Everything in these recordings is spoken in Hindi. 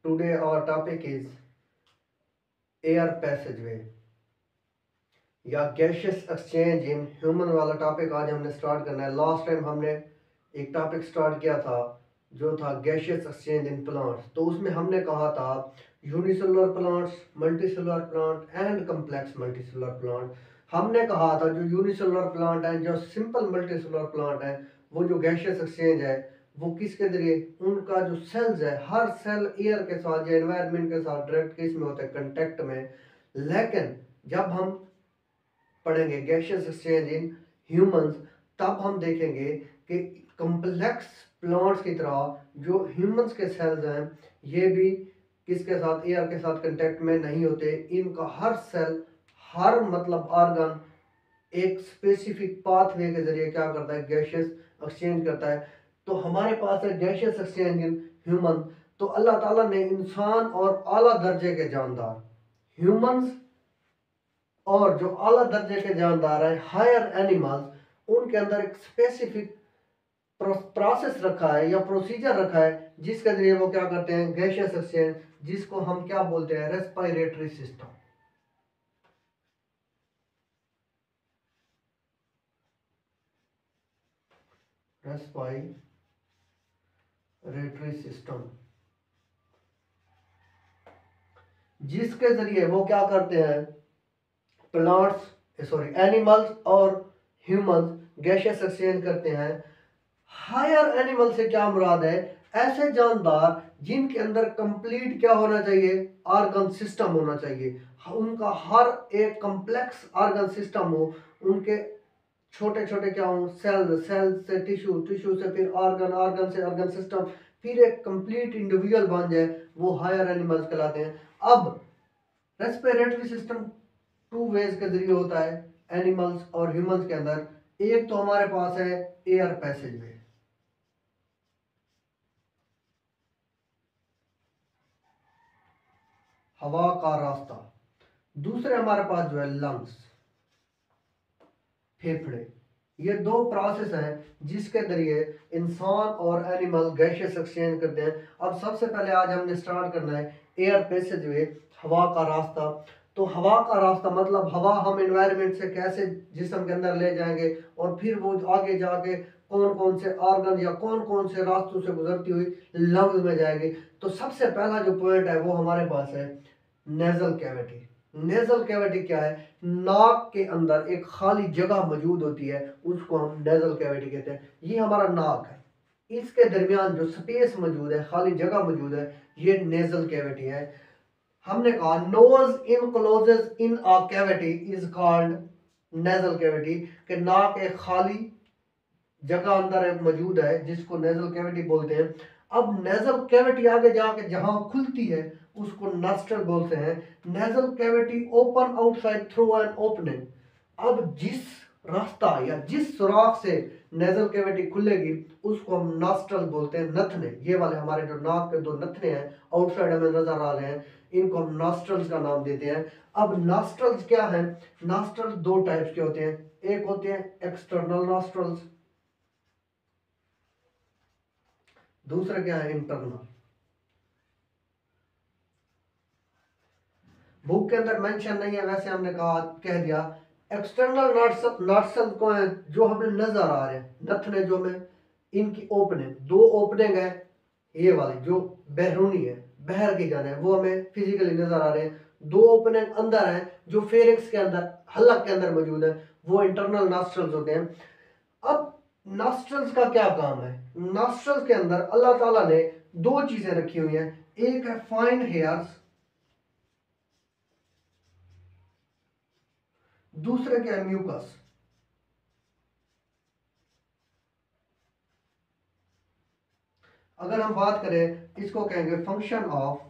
Today our topic is air passageway या गैशियस एक्सचेंज इन ह्यूमन वाला टॉपिक आज हमने स्टार्ट करना है। लास्ट टाइम हमने एक टॉपिक स्टार्ट किया था जो था गैशियस एक्सचेंज इन प्लांट्स। तो उसमें हमने कहा था unicellular plants, multicellular plant and complex multicellular plant. हमने कहा था जो यूनिसेलुलर प्लांट है, जो सिंपल मल्टीसेलुलर प्लांट है, वो जो गैशियस एक्सचेंज है वो किसके जरिए, उनका जो सेल्स है, हर सेल एयर के साथ या एनवायरनमेंट के साथ डायरेक्ट किस में होता है, कंटेक्ट में। लेकिन जब हम पढ़ेंगे गैशियस एक्सचेंज इन ह्यूमंस, तब हम देखेंगे कि कॉम्प्लेक्स प्लांट्स की तरह जो ह्यूमंस के सेल्स हैं ये भी किसके साथ, एयर के साथ कांटेक्ट में नहीं होते। इनका हर सेल, हर मतलब ऑर्गन एक स्पेसिफिक पाथवे के जरिए क्या करता है, गैशियस एक्सचेंज करता है। तो हमारे पास है गैशियस एक्सचेंज इन ह्यूमन। तो अल्लाह ताला ने इंसान और आला दर्जे के जानदार ह्यूमंस और जो आला दर्जे के जानदार हैं हायर एनिमल्स, उनके अंदर एक स्पेसिफिक प्रोसेस रखा है या प्रोसीजर रखा है जिसके जरिए वो क्या करते हैं, गैशियस एक्सचेंज, जिसको हम क्या बोलते हैं, रेस्पिरेटरी सिस्टम। रेस्पिरेटरी सिस्टम जिसके जरिए वो क्या करते हैं, एनिमल्स और ह्यूमंस गैशियस एक्सचेंज करते हैं। हायर एनिमल से क्या मुराद है, ऐसे जानदार जिनके अंदर कंप्लीट क्या होना चाहिए, ऑर्गन सिस्टम होना चाहिए। उनका हर एक कॉम्प्लेक्स ऑर्गन सिस्टम हो, उनके छोटे छोटे क्या हो, सेल, सेल से टिश्यू, टिश्यू से फिर ऑर्गन, ऑर्गन से ऑर्गन सिस्टम, फिर एक कंप्लीट इंडिविजुअल बन जाए, वो हायर एनिमल्स कहलाते हैं। अब रेस्पिरेटरी सिस्टम टू वेज के जरिए होता है एनिमल्स और ह्यूमंस के अंदर। एक तो हमारे पास है एयर पैसेजवे, हवा का रास्ता। दूसरे हमारे पास जो है लंग्स, फेफड़े। ये दो प्रोसेस हैं जिसके जरिए इंसान और एनिमल गैशियस एक्सचेंज करते हैं। अब सबसे पहले आज हमने स्टार्ट करना है एयर पैसेजवे, हवा का रास्ता। तो हवा का रास्ता मतलब हवा हम एनवायरनमेंट से कैसे जिस्म के अंदर ले जाएंगे और फिर वो आगे जाके कौन कौन से ऑर्गन या कौन कौन से रास्तों से गुजरती हुई लंग्स में जाएगी। तो सबसे पहला जो पॉइंट है वो हमारे पास है नेजल कैविटी। नेजल कैविटी क्या है, नाक के अंदर एक खाली जगह मौजूद होती है, उसको हम नेजल कैविटी कहते हैं। ये हमारा नाक है, इसके दरमियान जो स्पेस मौजूद है, खाली जगह मौजूद है, ये नेजल कैविटी है। हमने कहा nose encloses in a cavity is called nasal cavity, कि नाक एक खाली जगह अंदर एक मौजूद है जिसको नेजल कैविटी बोलते हैं। अब नेजल कैविटी आगे जाके जहां खुलती है उसको नॉस्ट्रल बोलते हैं। Nasal cavity open outside through an opening. अब जिस रास्ता या जिस सुराख से नेजल कैविटी खुलेगी उसको हम नॉस्ट्रल बोलते हैं, नथने। ये वाले हमारे जो नाक के दो नथने हैं आउटसाइड हमें नजर आ रहे हैं, इनको हम नॉस्ट्रल्स का नाम देते हैं। अब नॉस्ट्रल्स क्या है, नॉस्ट्रल्स दो टाइप्स के होते हैं। एक होते हैं एक्सटर्नल नॉस्ट्रल्स, दूसरा क्या है, इंटरनल। बुक के अंदर मेंशन नहीं है, वैसे हमने कहा, कह दिया। एक्सटर्नल नॉस्ट्रल को है जो हमें नजर आ रहे हैं, नथने जो हमें, इनकी ओपनिंग, दो ओपनिंग है। ये वाली जो बैरूनी है, बहर की जाने, वो हमें फिजिकली नजर आ रहे हैं। दो ओपनिंग अंदर है जो फेरिंक्स के अंदर, हलक के अंदर मौजूद है, वो इंटरनल नॉस्ट्रल्स होते हैं। अब नॉस्ट्रल्स का क्या काम है, नॉस्ट्रल्स के अंदर अल्लाह ताला ने दो चीजें रखी हुई हैं। एक है फाइन हेयर्स, दूसरे क्या है, म्यूकस। अगर हम बात करें, इसको कहेंगे function of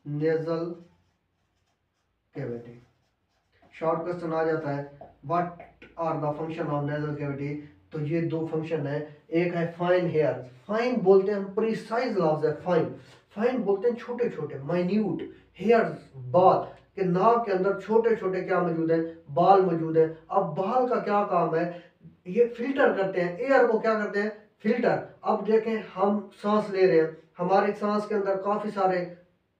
nasal cavity. Short question आ जाता है, what are the function of nasal cavity. तो ये दो फंक्शन है। एक है फाइन हेयर, फाइन बोलते हैं हम, प्रिसाइज लफ्ज है फाइन। फाइन बोलते हैं छोटे छोटे, माइन्यूट। हेयर्स बाल, के नाक के अंदर छोटे छोटे क्या मौजूद है, बाल मौजूद है। अब बाल का क्या काम है, ये फिल्टर करते हैं एयर को, क्या करते हैं, फिल्टर, अब देखें हम सांस ले रहे हैं, हमारे सांस के अंदर काफ़ी सारे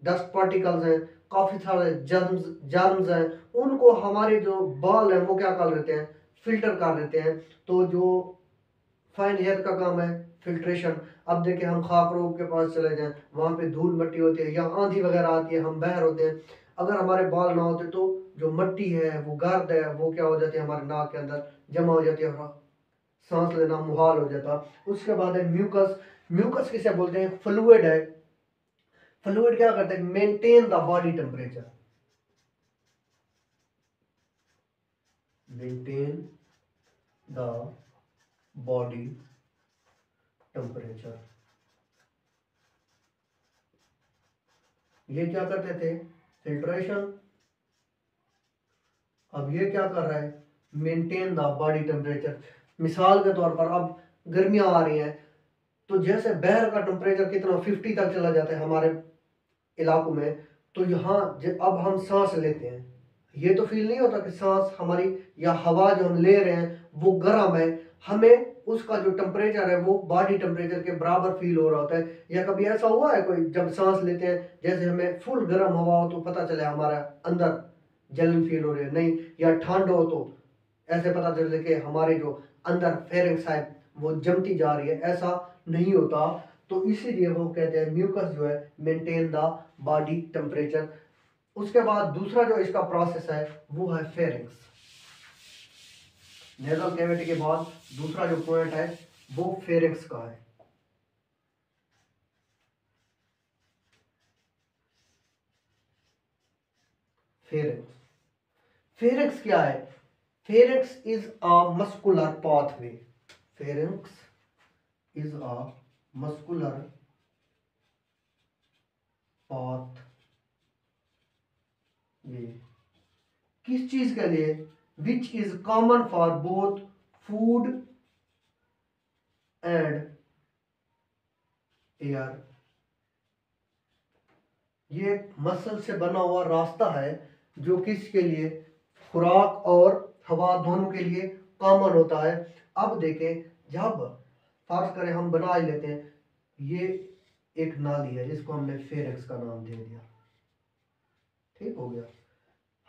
डस्ट पार्टिकल्स हैं, काफ़ी सारे जर्म्स हैं, उनको हमारे जो बाल हैं वो क्या कर लेते हैं, फिल्टर कर लेते हैं। तो जो फाइन हेयर का काम है फिल्ट्रेशन। अब देखें हम खाक रोग के पास चले जाएं, वहाँ पे धूल मिट्टी होती है या आंधी वगैरह आती है, हम बाहर होते हैं, अगर हमारे बाल ना होते तो जो मिट्टी है वो गर्द है वो क्या हो जाती है हमारे नाक के अंदर जमा हो जाती है और सांस लेना मुहाल हो जाता। उसके बाद है म्यूकस। म्यूकस किसे बोलते हैं, फ्लूइड है। फ्लूइड क्या करता है, maintain the body temperature, maintain the body temperature. ये क्या करते थे, फिल्ट्रेशन। अब ये क्या कर रहा है, मेंटेन द बॉडी टेम्परेचर। मिसाल के तौर पर अब गर्मियां आ रही हैं तो जैसे बाहर का टेम्परेचर कितना 50 तक चला जाता है हमारे इलाकों में, तो यहाँ अब हम सांस लेते हैं, ये तो फील नहीं होता कि सांस हमारी या हवा जो हम ले रहे हैं वो गर्म है, हमें उसका जो टेम्परेचर है वो बॉडी टेम्परेचर के बराबर फील हो रहा होता है। या कभी ऐसा हुआ है कोई जब सांस लेते हैं जैसे हमें फुल गर्म हवा हो तो पता चले हमारा अंदर जलन फील हो रही है, नहीं, या ठंड हो तो ऐसे पता चले कि हमारे जो अंदर फेरिंग्स है वो जमती जा रही है, ऐसा नहीं होता। तो इसीलिए वो कहते हैं म्यूकस जो है मेंटेन द बॉडी टेम्परेचर। उसके बाद दूसरा जो इसका प्रोसेस है वो है फेरिंग्स। नेजल कैविटी के बाद दूसरा जो पॉइंट है वो फेरिंग्स का है। फेरिंग्स, फेरिंग्स क्या है, pharynx is a muscular pathway, pharynx is a muscular pathway, किस चीज के लिए, which is common for both food and air. ये मसल से बना हुआ रास्ता है जो किसके लिए, खुराक और हवा दोनों के लिए कॉमन होता है। अब देखें, जब फर्ज करें हम बना ही लेते हैं, ये एक नाली है जिसको हमने फेरिंग्स का नाम दे दिया, ठीक हो गया।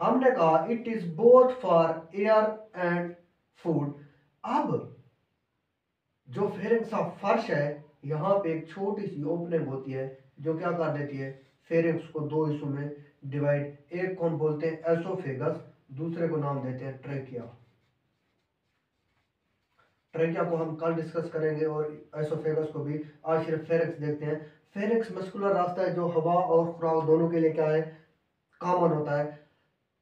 हमने कहा it is both for air and food. अब जो फेरिंग्स का फर्श है यहाँ पे एक छोटी सी ओपनिंग होती है जो क्या कर देती है, फेरिंग्स को दो हिस्सों में डिवाइड, एक को हम बोलते हैं एसोफेगस, दूसरे को नाम देते हैं ट्रेकिया। ट्रेकिया को हम कल डिस्कस करेंगे और एसोफेगस को भी, आज सिर्फ फेरिंग्स देखते हैं। फेरिंग्स मस्कुलर रास्ता है जो हवा और खुराक दोनों के लिए क्या है, कॉमन होता है।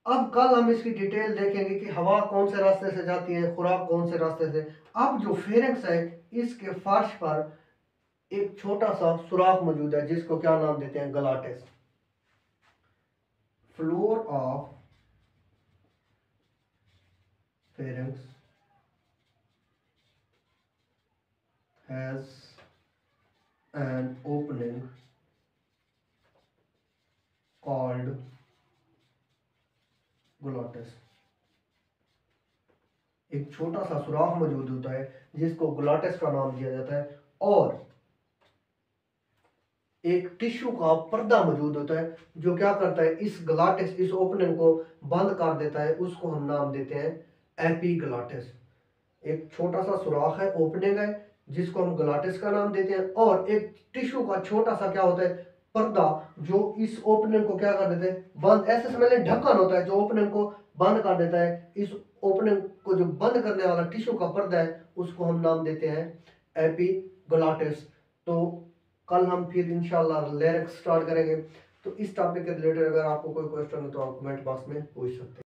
अब कल हम इसकी डिटेल देखेंगे कि हवा कौन से रास्ते से जाती है, खुराक कौन से रास्ते से। अब जो फेरिंग्स है इसके फर्श पर एक छोटा सा सुराख मौजूद है जिसको क्या नाम देते हैं, glottis. Floor of pharynx has an opening called glottis. एक छोटा सा सुराख मौजूद होता है जिसको ग्लोटिस का नाम दिया जाता है, और एक टिश्यू का पर्दा मौजूद होता है जो क्या करता है, इस ग्लाटिस, इस ओपनिंग को बंद कर देता है, उसको हम नाम देते हैं एपीग्लाटिस। एक छोटा सा सुराख है, ओपनिंग है, जिसको हम ग्लाटिस का नाम देते हैं, और एक टिश्यू का छोटा सा क्या होता है, पर्दा, जो इस ओपनिंग को क्या कर देते हैं, बंद, ऐसे समझ लें ढक्कन होता है जो ओपनिंग को बंद कर देता है। इस ओपनिंग को जो बंद करने वाला टिश्यू का पर्दा है उसको हम नाम देते हैं एपीग्लाटिस। तो कल हम फिर इंशाल्लाह लेरिक्स स्टार्ट करेंगे। तो इस टॉपिक के रिलेटेड अगर आपको कोई क्वेश्चन हो तो आप कमेंट बॉक्स में पूछ सकते हैं।